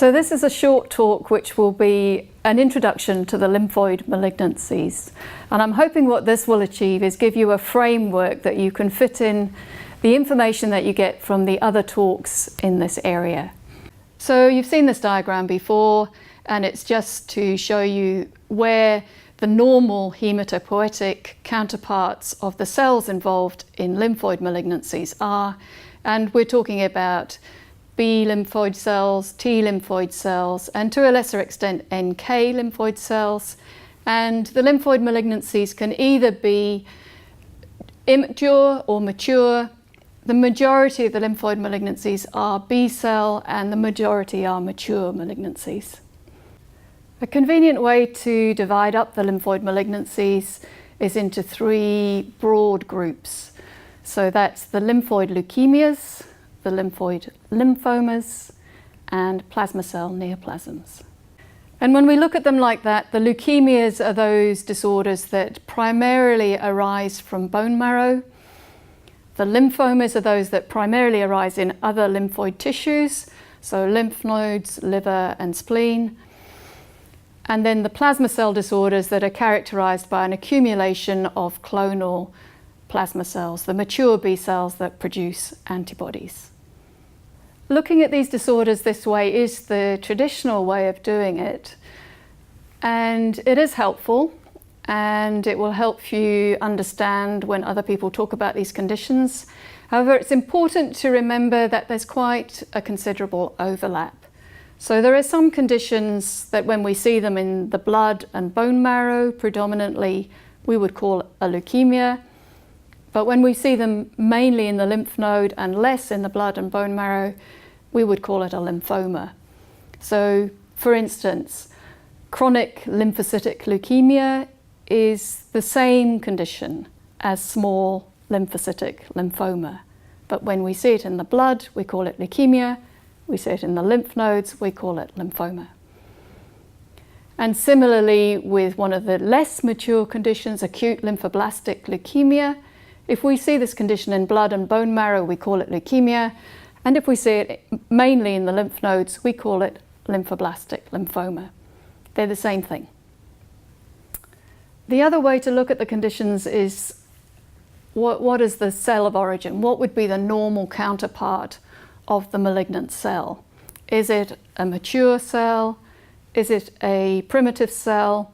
So this is a short talk which will be an introduction to the lymphoid malignancies. And I'm hoping what this will achieve is give you a framework that you can fit in the information that you get from the other talks in this area. So you've seen this diagram before, and it's just to show you where the normal hematopoietic counterparts of the cells involved in lymphoid malignancies are. And we're talking about B lymphoid cells, T lymphoid cells, and to a lesser extent NK lymphoid cells. And the lymphoid malignancies can either be immature or mature. The majority of the lymphoid malignancies are B cell and the majority are mature malignancies. A convenient way to divide up the lymphoid malignancies is into three broad groups. So that's the lymphoid leukemias, the lymphoid lymphomas, and plasma cell neoplasms. And when we look at them like that, the leukemias are those disorders that primarily arise from bone marrow. The lymphomas are those that primarily arise in other lymphoid tissues, so lymph nodes, liver, and spleen. And then the plasma cell disorders that are characterized by an accumulation of clonal plasma cells, the mature B cells that produce antibodies. Looking at these disorders this way is the traditional way of doing it, and it is helpful, and it will help you understand when other people talk about these conditions. However, it's important to remember that there's quite a considerable overlap. So there are some conditions that when we see them in the blood and bone marrow predominantly, we would call a leukemia. But when we see them mainly in the lymph node and less in the blood and bone marrow, we would call it a lymphoma. So, for instance, chronic lymphocytic leukemia is the same condition as small lymphocytic lymphoma. But when we see it in the blood, we call it leukemia. We see it in the lymph nodes, we call it lymphoma. And similarly, with one of the less mature conditions, acute lymphoblastic leukemia, if we see this condition in blood and bone marrow, we call it leukemia. And if we see it mainly in the lymph nodes, we call it lymphoblastic lymphoma. They're the same thing. The other way to look at the conditions is what is the cell of origin? What would be the normal counterpart of the malignant cell? Is it a mature cell? Is it a primitive cell?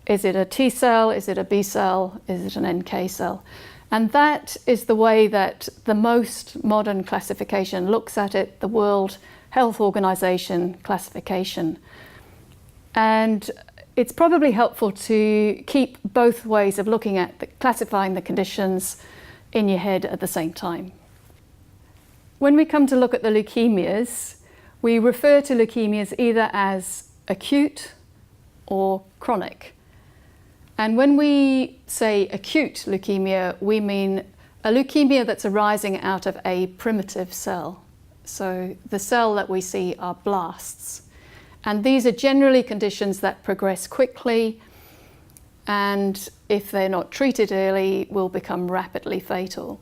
Is it a T cell? Is it a B cell? Is it an NK cell? And that is the way that the most modern classification looks at it, the World Health Organization classification. And it's probably helpful to keep both ways of looking at classifying the conditions in your head at the same time. When we come to look at the leukemias, we refer to leukemias either as acute or chronic. And when we say acute leukemia, we mean a leukemia that's arising out of a primitive cell. So the cell that we see are blasts. And these are generally conditions that progress quickly, and if they're not treated early, will become rapidly fatal.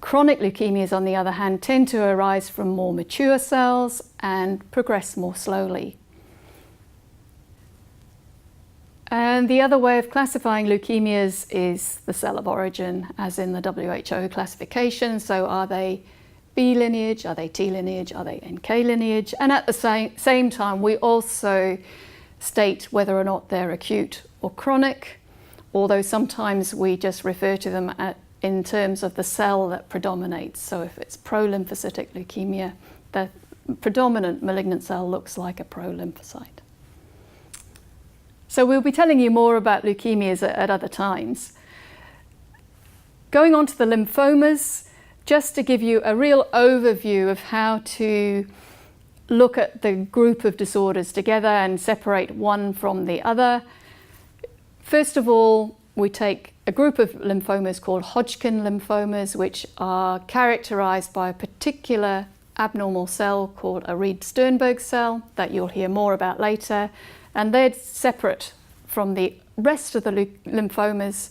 Chronic leukemias, on the other hand, tend to arise from more mature cells and progress more slowly. And the other way of classifying leukemias is the cell of origin, as in the WHO classification. So are they B lineage, are they T lineage, are they NK lineage? And at the same time, we also state whether or not they're acute or chronic, although sometimes we just refer to them in terms of the cell that predominates. So if it's pro-lymphocytic leukemia, the predominant malignant cell looks like a pro-lymphocyte. So we'll be telling you more about leukemias at other times. Going on to the lymphomas, just to give you a real overview of how to look at the group of disorders together and separate one from the other. First of all, we take a group of lymphomas called Hodgkin lymphomas, which are characterized by a particular abnormal cell called a Reed-Sternberg cell that you'll hear more about later. And they're separate from the rest of the lymphomas,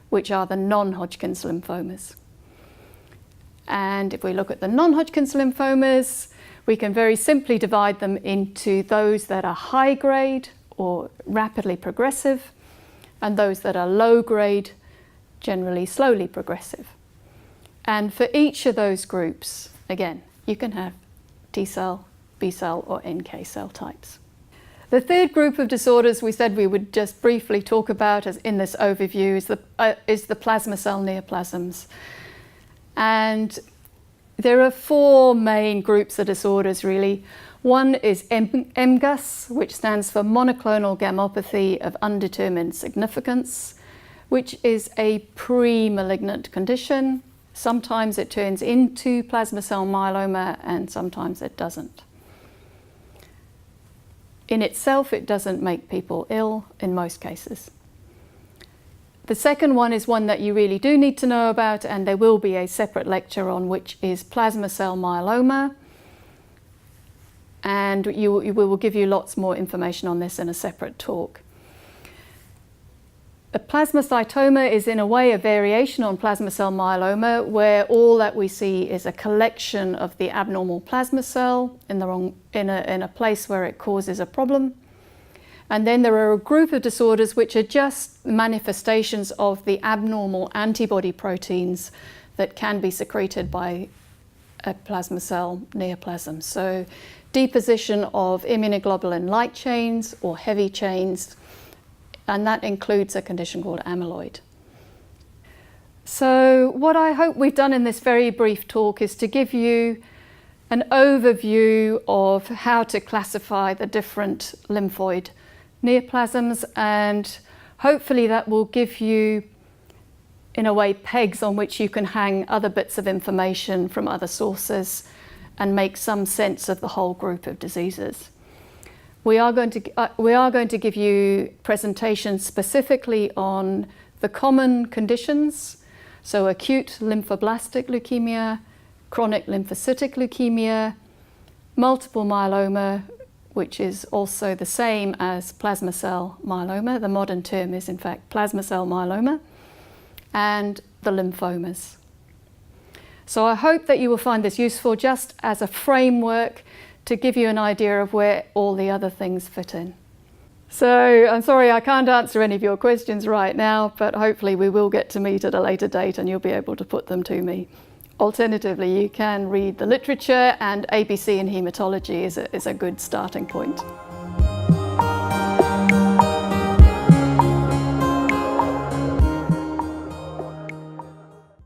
which are the non-Hodgkin's lymphomas. And if we look at the non-Hodgkin's lymphomas, we can very simply divide them into those that are high grade or rapidly progressive, and those that are low grade, generally slowly progressive. And for each of those groups, again, you can have T cell, B cell or NK cell types. The third group of disorders we said we would just briefly talk about as in this overview is the plasma cell neoplasms. And there are four main groups of disorders really. One is MGUS, which stands for monoclonal gammopathy of undetermined significance, which is a pre-malignant condition. Sometimes it turns into plasma cell myeloma and sometimes it doesn't. In itself, it doesn't make people ill in most cases. The second one is one that you really do need to know about, and there will be a separate lecture on, which is plasma cell myeloma. And we will give you lots more information on this in a separate talk. A plasmacytoma is in a way a variation on plasma cell myeloma, where all that we see is a collection of the abnormal plasma cell in a place where it causes a problem. And then there are a group of disorders which are just manifestations of the abnormal antibody proteins that can be secreted by a plasma cell neoplasm. So deposition of immunoglobulin light chains or heavy chains, and that includes a condition called amyloid. So what I hope we've done in this very brief talk is to give you an overview of how to classify the different lymphoid neoplasms, and hopefully that will give you, in a way, pegs on which you can hang other bits of information from other sources and make some sense of the whole group of diseases. We are going to give you presentations specifically on the common conditions, so acute lymphoblastic leukemia, chronic lymphocytic leukemia, multiple myeloma, which is also the same as plasma cell myeloma. The modern term is in fact plasma cell myeloma, and the lymphomas. So I hope that you will find this useful just as a framework to give you an idea of where all the other things fit in. So I'm sorry I can't answer any of your questions right now, but hopefully we will get to meet at a later date and you'll be able to put them to me. Alternatively, you can read the literature, and ABC in hematology is a good starting point.